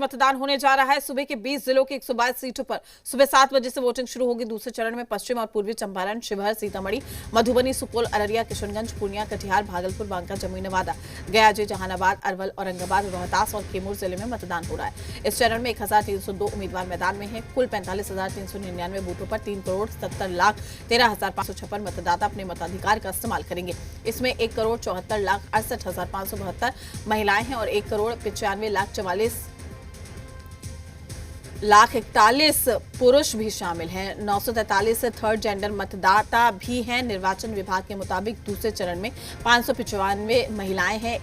मतदान होने जा रहा है। सुबह के 20 जिलों की 122 सीटों पर सुबह 7 बजे से वोटिंग शुरू होगी। दूसरे चरण में पश्चिम और पूर्वी चंपारण, शिवहर, सीतामढ़ी, मधुबनी, सुपौल, अररिया, किशनगंज, पूर्णिया, कटिहार, भागलपुर, बांका, जमुई, नवादा, गया, जहानाबाद, अरवल, औरंगाबाद, रोहतास और कैमूर जिले में मतदान हो रहा है। इस चरण में 1302 उम्मीदवार मैदान में हैं। कुल 45,399 बूथों पर 3,70,13,556 मतदाता अपने मताधिकार का इस्तेमाल करेंगे। इसमें 1,74,68,572 महिलाएं हैं और 1,95,41 पुरुष भी शामिल हैं। 943 थर्ड जेंडर मतदाता भी हैं। निर्वाचन विभाग के मुताबिक दूसरे चरण में 595 महिलाएं हैं,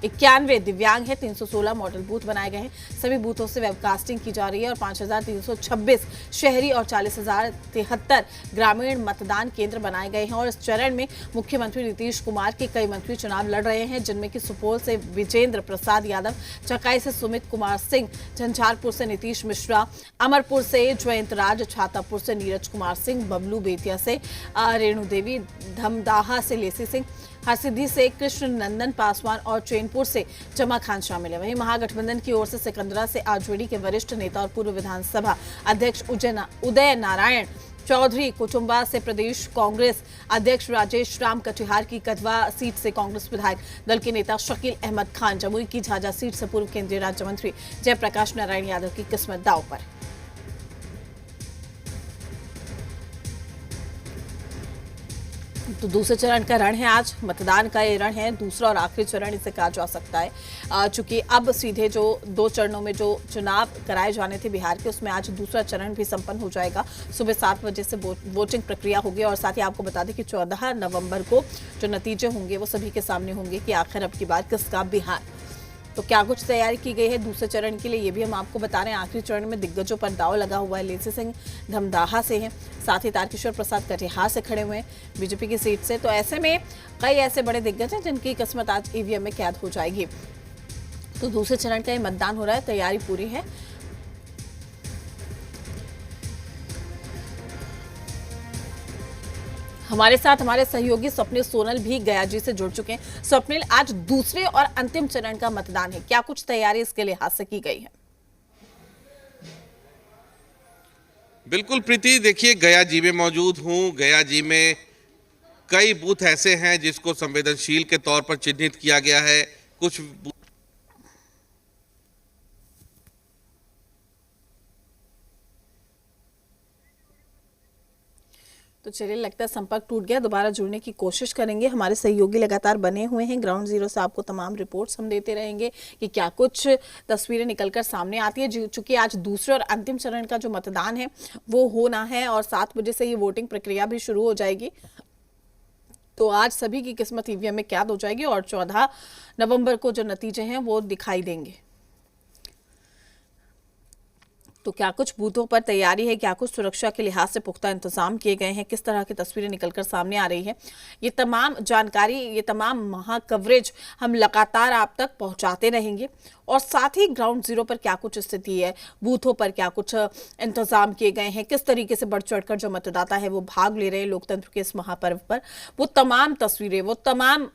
91 दिव्यांग है, 316 मॉडल बूथ बनाए गए हैं। सभी बूथों से वेबकास्टिंग की जा रही है और 5,326 शहरी और 40,073 ग्रामीण मतदान केंद्र बनाए गए हैं। और इस चरण में मुख्यमंत्री नीतीश कुमार के कई मंत्री चुनाव लड़ रहे हैं, जिनमें कि सुपौल से विजेंद्र प्रसाद यादव, चकाई से सुमित कुमार सिंह, झंझारपुर से नीतीश मिश्रा, अमरपुर से जयंत राज, छातापुर से नीरज कुमार सिंह, बबलू बेतिया से रेणु देवी, धमदाहा से लेसी सिंह, हरसिद्धि से कृष्ण नंदन पासवान और चैनपुर से जमा खान शामिल है। वहीं महागठबंधन की ओर से सिकंदरा से आजवेड़ी के वरिष्ठ नेता और पूर्व विधानसभा अध्यक्ष उदय नारायण चौधरी, कुटुंबा से प्रदेश कांग्रेस अध्यक्ष राजेश राम, कटिहार की कदवा सीट से कांग्रेस विधायक दल के नेता शकील अहमद खान, जमुई की झाझा सीट से पूर्व केंद्रीय राज्य मंत्री जयप्रकाश नारायण यादव की किस्मत दांव पर। तो दूसरे चरण का रण है आज, मतदान का ये रण है, दूसरा और आखिरी चरण इसे कहा जा सकता है, चूंकि अब सीधे जो 2 चरणों में जो चुनाव कराए जाने थे बिहार के, उसमें आज दूसरा चरण भी संपन्न हो जाएगा। सुबह 7 बजे से वोटिंग प्रक्रिया होगी और साथ ही आपको बता दें कि 14 नवंबर को जो नतीजे होंगे वो सभी के सामने होंगे कि आखिर अब की बार किसका बिहार। तो क्या कुछ तैयारी की गई है दूसरे चरण के लिए, ये भी हम आपको बता रहे हैं। आखिरी चरण में दिग्गजों पर दांव लगा हुआ है। लेसी सिंह धमदाहा से हैं, साथ ही तारकिशोर प्रसाद कटिहार से खड़े हुए हैं बीजेपी की सीट से। तो ऐसे में कई ऐसे बड़े दिग्गज हैं जिनकी किस्मत आज ईवीएम में कैद हो जाएगी। तो दूसरे चरण का ये मतदान हो रहा है, तैयारी पूरी है। हमारे साथ हमारे सहयोगी स्वप्निल सोनल भी गया जी से जुड़ चुके हैं। स्वप्निल, आज दूसरे और अंतिम चरण का मतदान है, क्या कुछ तैयारी इसके लिहाज से की गई है? बिल्कुल प्रीति, देखिए गया जी में मौजूद हूं। गया जी में कई बूथ ऐसे हैं जिसको संवेदनशील के तौर पर चिन्हित किया गया है। कुछ तो चलिए, लगता है संपर्क टूट गया, दोबारा जुड़ने की कोशिश करेंगे। हमारे सहयोगी लगातार बने हुए हैं ग्राउंड जीरो से, आपको तमाम रिपोर्ट्स हम देते रहेंगे कि क्या कुछ तस्वीरें निकलकर सामने आती है। चूंकि आज दूसरे और अंतिम चरण का जो मतदान है वो होना है और 7 बजे से ये वोटिंग प्रक्रिया भी शुरू हो जाएगी। तो आज सभी की किस्मत ईवीएम में कैद हो जाएगी और 14 नवंबर को जो नतीजे हैं वो दिखाई देंगे। तो क्या कुछ बूथों पर तैयारी है, क्या कुछ सुरक्षा के लिहाज से पुख्ता इंतजाम किए गए हैं, किस तरह की तस्वीरें निकलकर सामने आ रही है, ये तमाम जानकारी, ये तमाम महा कवरेज हम लगातार आप तक पहुंचाते रहेंगे। और साथ ही ग्राउंड जीरो पर क्या कुछ स्थिति है, बूथों पर क्या कुछ इंतजाम किए गए हैं, किस तरीके से बढ़ चढ़कर जो मतदाता है वो भाग ले रहे हैं लोकतंत्र के इस महापर्व पर, वो तमाम तस्वीरें, वो तमाम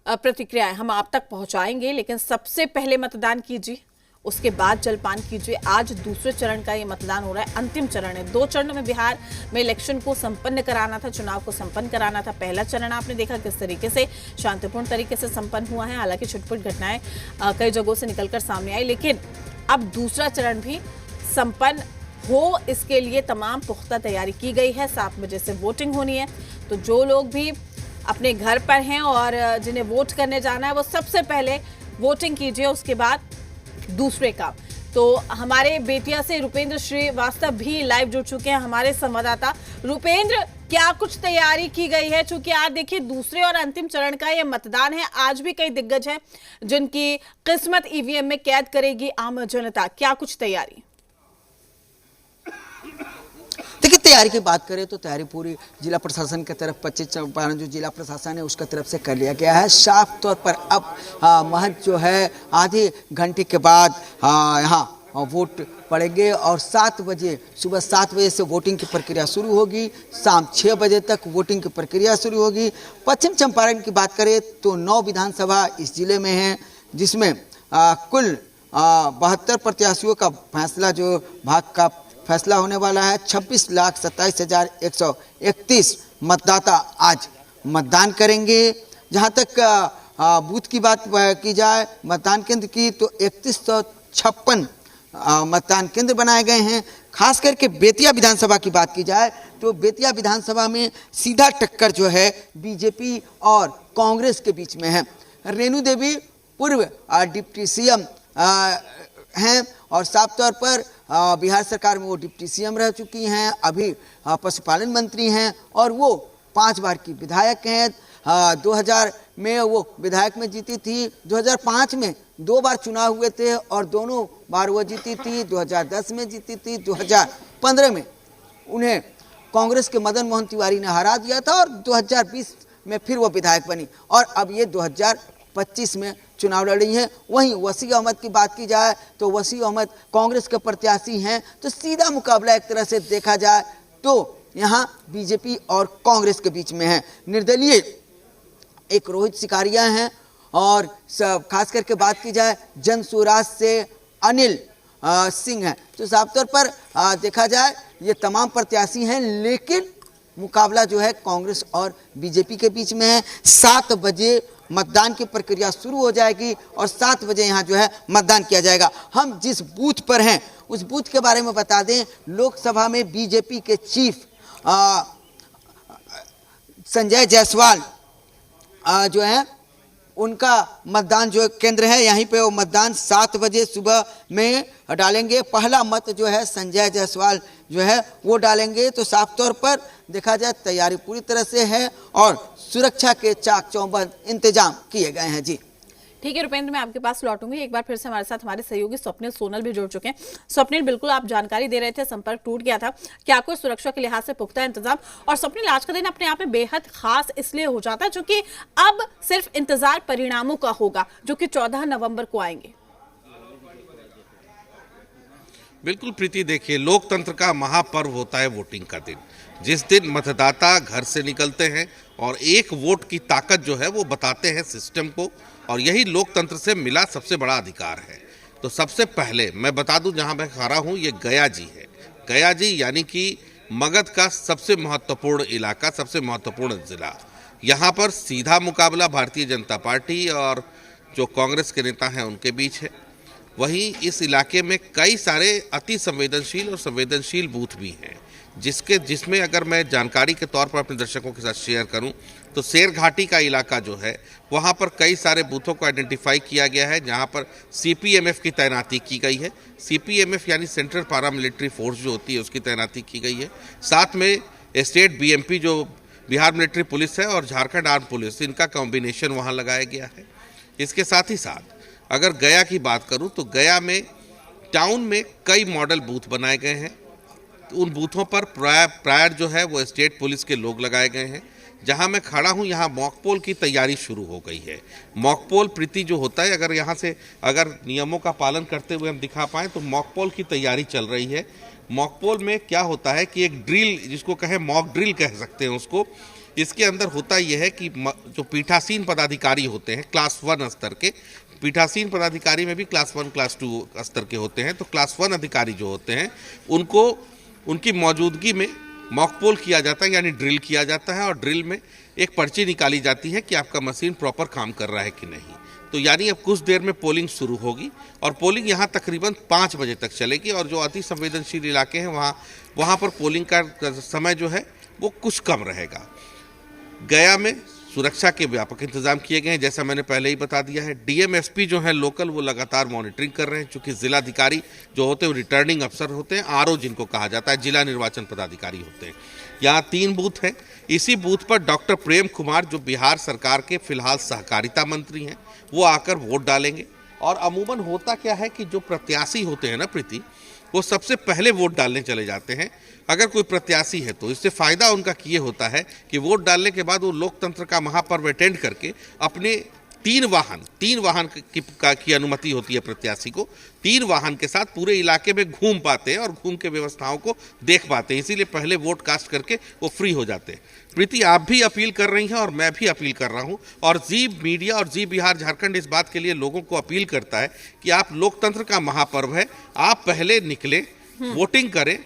प्रतिक्रियाएं हम आप तक पहुंचाएंगे। लेकिन सबसे पहले मतदान कीजिए, उसके बाद जलपान कीजिए। आज दूसरे चरण का ये मतदान हो रहा है, अंतिम चरण है। 2 चरणों में बिहार में इलेक्शन को संपन्न कराना था, चुनाव को संपन्न कराना था। पहला चरण आपने देखा किस तरीके से शांतिपूर्ण तरीके से संपन्न हुआ है, हालांकि छुटपुट घटनाएं कई जगहों से निकलकर सामने आई, लेकिन अब दूसरा चरण भी संपन्न हो, इसके लिए तमाम पुख्ता तैयारी की गई है। 7 बजे से वोटिंग होनी है, तो जो लोग भी अपने घर पर हैं और जिन्हें वोट करने जाना है वो सबसे पहले वोटिंग कीजिए, उसके बाद दूसरे काम। तो हमारे बेतिया से रुपेंद्र श्रीवास्तव भी लाइव जुड़ चुके हैं, हमारे संवाददाता। रुपेंद्र, क्या कुछ तैयारी की गई है? चूंकि आज देखिए दूसरे और अंतिम चरण का यह मतदान है, आज भी कई दिग्गज हैं जिनकी किस्मत ईवीएम में कैद करेगी आम जनता, क्या कुछ तैयारी? देखिए, तैयारी की बात करें तो तैयारी पूरी जिला प्रशासन की तरफ, पश्चिम चंपारण जो जिला प्रशासन है उसका तरफ से कर लिया गया है। साफ तौर पर अब महज जो है आधे घंटे के बाद यहाँ वोट पड़ेंगे और 7 बजे, सुबह 7 बजे से वोटिंग की प्रक्रिया शुरू होगी, शाम 6 बजे तक वोटिंग की प्रक्रिया शुरू होगी। पश्चिम चंपारण की बात करें तो 9 विधानसभा इस जिले में हैं, जिसमें कुल 72 प्रत्याशियों का फैसला जो भाग का फैसला होने वाला है। 26,27,131 मतदाता आज मतदान करेंगे। जहां तक बूथ की बात की जाए, मतदान केंद्र की, तो 3156 मतदान केंद्र बनाए गए हैं। खास करके बेतिया विधानसभा की बात की जाए तो बेतिया विधानसभा में सीधा टक्कर जो है बीजेपी और कांग्रेस के बीच में है। रेणु देवी पूर्व डिप्टी सीएम हैं और साफ तौर पर बिहार सरकार में वो डिप्टी सीएम रह चुकी हैं, अभी पशुपालन मंत्री हैं और वो 5 बार की विधायक हैं। 2000 में वो विधायक में जीती थी, 2005 में 2 बार चुनाव हुए थे और दोनों बार वो जीती थी। 2010 में जीती थी, 2015 में उन्हें कांग्रेस के मदन मोहन तिवारी ने हरा दिया था और 2020 में फिर वो विधायक बनी और अब ये 2025 में चुनाव लड़ रही हैं। वहीं वसीम अहमद की बात की जाए तो वसीम अहमद कांग्रेस के प्रत्याशी हैं, तो सीधा मुकाबला एक तरह से देखा जाए तो यहाँ बीजेपी और कांग्रेस के बीच में है। निर्दलीय एक रोहित सिकारिया हैं और खास करके बात की जाए जन स्वराज से अनिल सिंह हैं। तो साफ तौर पर देखा जाए ये तमाम प्रत्याशी हैं, लेकिन मुकाबला जो है कांग्रेस और बीजेपी के बीच में है। 7 बजे मतदान की प्रक्रिया शुरू हो जाएगी और 7 बजे यहाँ जो है मतदान किया जाएगा। हम जिस बूथ पर हैं उस बूथ के बारे में बता दें। लोकसभा में बीजेपी के चीफ संजय जायसवाल जो है उनका मतदान जो केंद्र है यहीं पे वो मतदान 7 बजे सुबह में डालेंगे। पहला मत जो है संजय जायसवाल जो है वो डालेंगे। तो साफ तौर पर देखा जाए तैयारी पूरी तरह से है और सुरक्षा के चाक चौबंद इंतजाम किए गए हैं। जी ठीक है रुपेंद्र, मैं आपके पास लौटूंगी। एक बार फिर से हमारे साथ हमारे सहयोगी स्वप्निल सोनल भी जुड़ चुके हैं। स्वप्निल, बिल्कुल आप जानकारी दे रहे थे, संपर्क टूट गया था, क्या कोई सुरक्षा के लिहाज से पुख्ता इंतजाम? और स्वप्निल, आज का दिन अपने आप में बेहद खास इसलिए हो जाता है क्योंकि अब सिर्फ इंतजार परिणामों का होगा जो कि 14 नवंबर को आएंगे। बिल्कुल प्रीति, देखिए लोकतंत्र का महापर्व होता है वोटिंग का दिन, जिस दिन मतदाता घर से निकलते हैं और एक वोट की ताकत जो है वो बताते हैं सिस्टम को, और यही लोकतंत्र से मिला सबसे बड़ा अधिकार है। तो सबसे पहले मैं बता दूं, जहां मैं खड़ा हूं ये गया जी है। गया जी यानी कि मगध का सबसे महत्वपूर्ण इलाका, सबसे महत्वपूर्ण जिला। यहाँ पर सीधा मुकाबला भारतीय जनता पार्टी और जो कांग्रेस के नेता हैं उनके बीच है। वहीं इस इलाके में कई सारे अति संवेदनशील और संवेदनशील बूथ भी हैं, जिसमें अगर मैं जानकारी के तौर पर अपने दर्शकों के साथ शेयर करूं तो शेर घाटी का इलाका जो है वहां पर कई सारे बूथों को आइडेंटिफाई किया गया है जहां पर सीपीएमएफ की तैनाती की गई है। सीपीएमएफ यानी सेंट्रल पैरामिलिट्री फोर्स जो होती है उसकी तैनाती की गई है। साथ में स्टेट बीएमपी जो बिहार मिलिट्री पुलिस है और झारखंड आर्म पुलिस, इनका कॉम्बिनेशन वहाँ लगाया गया है। इसके साथ ही साथ अगर गया की बात करूँ तो गया में टाउन में कई मॉडल बूथ बनाए गए हैं। उन बूथों पर प्रायर जो है वो स्टेट पुलिस के लोग लगाए गए हैं। जहां मैं खड़ा हूं यहाँ मॉक पोल की तैयारी शुरू हो गई है। मॉक पोल प्रीति जो होता है, अगर यहाँ से अगर नियमों का पालन करते हुए हम दिखा पाएँ तो मॉक पोल की तैयारी चल रही है। मॉक पोल में क्या होता है कि एक ड्रिल, जिसको कहें मॉक ड्रिल कह सकते हैं उसको, इसके अंदर होता यह है कि जो पीठासीन पदाधिकारी होते हैं क्लास 1 स्तर के, पीठासीन पदाधिकारी में भी क्लास 1 क्लास 2 स्तर के होते हैं, तो क्लास 1 अधिकारी जो होते हैं उनको उनकी मौजूदगी में मॉक पोल किया जाता है, यानी ड्रिल किया जाता है। और ड्रिल में एक पर्ची निकाली जाती है कि आपका मशीन प्रॉपर काम कर रहा है कि नहीं। तो यानी अब कुछ देर में पोलिंग शुरू होगी और पोलिंग यहाँ तकरीबन 5 बजे तक चलेगी। और जो अति संवेदनशील इलाके हैं वहाँ पर पोलिंग का समय जो है वो कुछ कम रहेगा। गया में सुरक्षा के व्यापक इंतजाम किए गए हैं, जैसा मैंने पहले ही बता दिया है। डीएमएसपी जो है लोकल, वो लगातार मॉनिटरिंग कर रहे हैं, चूंकि जिलाधिकारी जो होते हैं वो रिटर्निंग अफसर होते हैं, आरओ जिनको कहा जाता है, जिला निर्वाचन पदाधिकारी होते हैं। यहाँ 3 बूथ हैं। इसी बूथ पर डॉक्टर प्रेम कुमार जो बिहार सरकार के फिलहाल सहकारिता मंत्री हैं वो आकर वोट डालेंगे। और अमूमन होता क्या है कि जो प्रत्याशी होते हैं ना प्रीति, वो सबसे पहले वोट डालने चले जाते हैं। अगर कोई प्रत्याशी है तो इससे फ़ायदा उनका ये होता है कि वोट डालने के बाद वो लोकतंत्र का महापर्व अटेंड करके अपने तीन वाहन की अनुमति होती है प्रत्याशी को। 3 वाहन के साथ पूरे इलाके में घूम पाते हैं और घूम के व्यवस्थाओं को देख पाते हैं, इसीलिए पहले वोट कास्ट करके वो फ्री हो जाते हैं। प्रीति, आप भी अपील कर रही हैं और मैं भी अपील कर रहा हूं, और जी मीडिया और जी बिहार झारखंड इस बात के लिए लोगों को अपील करता है कि आप लोकतंत्र का महापर्व है, आप पहले निकले, वोटिंग करें,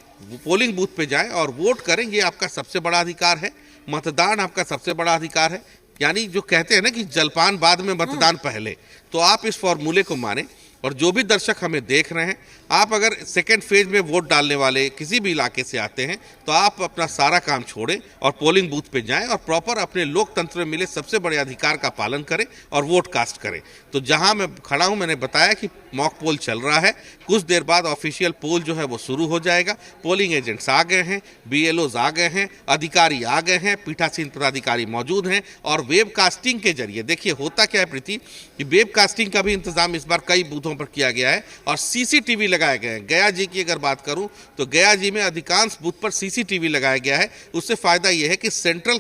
पोलिंग बूथ पे जाएं और वोट करें। ये आपका सबसे बड़ा अधिकार है, मतदान आपका सबसे बड़ा अधिकार है। यानी जो कहते हैं ना कि जलपान बाद में मतदान पहले, तो आप इस फॉर्मूले को माने। और जो भी दर्शक हमें देख रहे हैं, आप अगर सेकेंड फेज में वोट डालने वाले किसी भी इलाके से आते हैं तो आप अपना सारा काम छोड़ें और पोलिंग बूथ पे जाएं और प्रॉपर अपने लोकतंत्र में मिले सबसे बड़े अधिकार का पालन करें और वोट कास्ट करें। तो जहां मैं खड़ा हूं, मैंने बताया कि मॉक पोल चल रहा है, कुछ देर बाद ऑफिशियल पोल जो है वो शुरू हो जाएगा। पोलिंग एजेंट्स आ गए हैं, BLOs आ गए हैं, अधिकारी आ गए हैं, पीठासीन पदाधिकारी मौजूद हैं और वेब कास्टिंग के जरिए देखिए होता क्या है प्रीति कि वेब कास्टिंग का भी इंतजाम इस बार कई बूथों पर किया गया है और CCTV लगाए गए हैं। गया जी की अगर बात करूं तो गया जी में अधिकांश बूथ पर CCTV लगाया गया है। उससे फायदा यह है कि सेंट्रल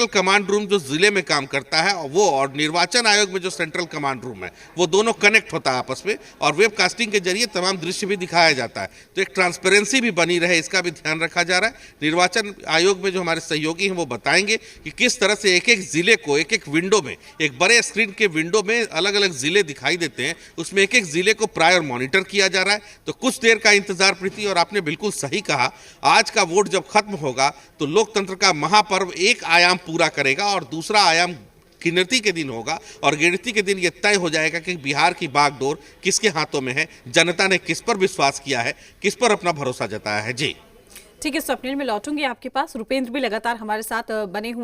कमांड रूम जो जिले में काम करता है वो और निर्वाचन आयोग में जो सेंट्रल कमांड रूम है वो दोनों कनेक्ट होता है आपस में और वेबकास्टिंग के जरिए तमाम दृश्य भी दिखाया जाता है। तो एक ट्रांसपेरेंसी भी बनी रहे, इसका भी ध्यान रखा जा रहा है। निर्वाचन आयोग में जो हमारे सहयोगी हैं वो बताएंगे कि किस तरह से एक एक जिले को एक एक विंडो में, एक बड़े स्क्रीन के विंडो में अलग अलग जिले दिखाई देते हैं, उसमें एक एक जिले को प्रायर मॉनिटर किया जा रहा है। तो कुछ देर का इंतजार प्रीति, और आपने बिल्कुल सही कहा, आज का वोट जब खत्म होगा तो लोकतंत्र का महापर्व एक आयाम पूरा करेगा और दूसरा आयाम गिनती के दिन होगा और गिनती के दिन यह तय हो जाएगा कि बिहार की बागडोर किसके हाथों में है, जनता ने किस पर विश्वास किया है, किस पर अपना भरोसा जताया है। जी ठीक है स्वप्निल, मैं लौटूंगी आपके पास। रुपेंद्र भी लगातार हमारे साथ बने हुए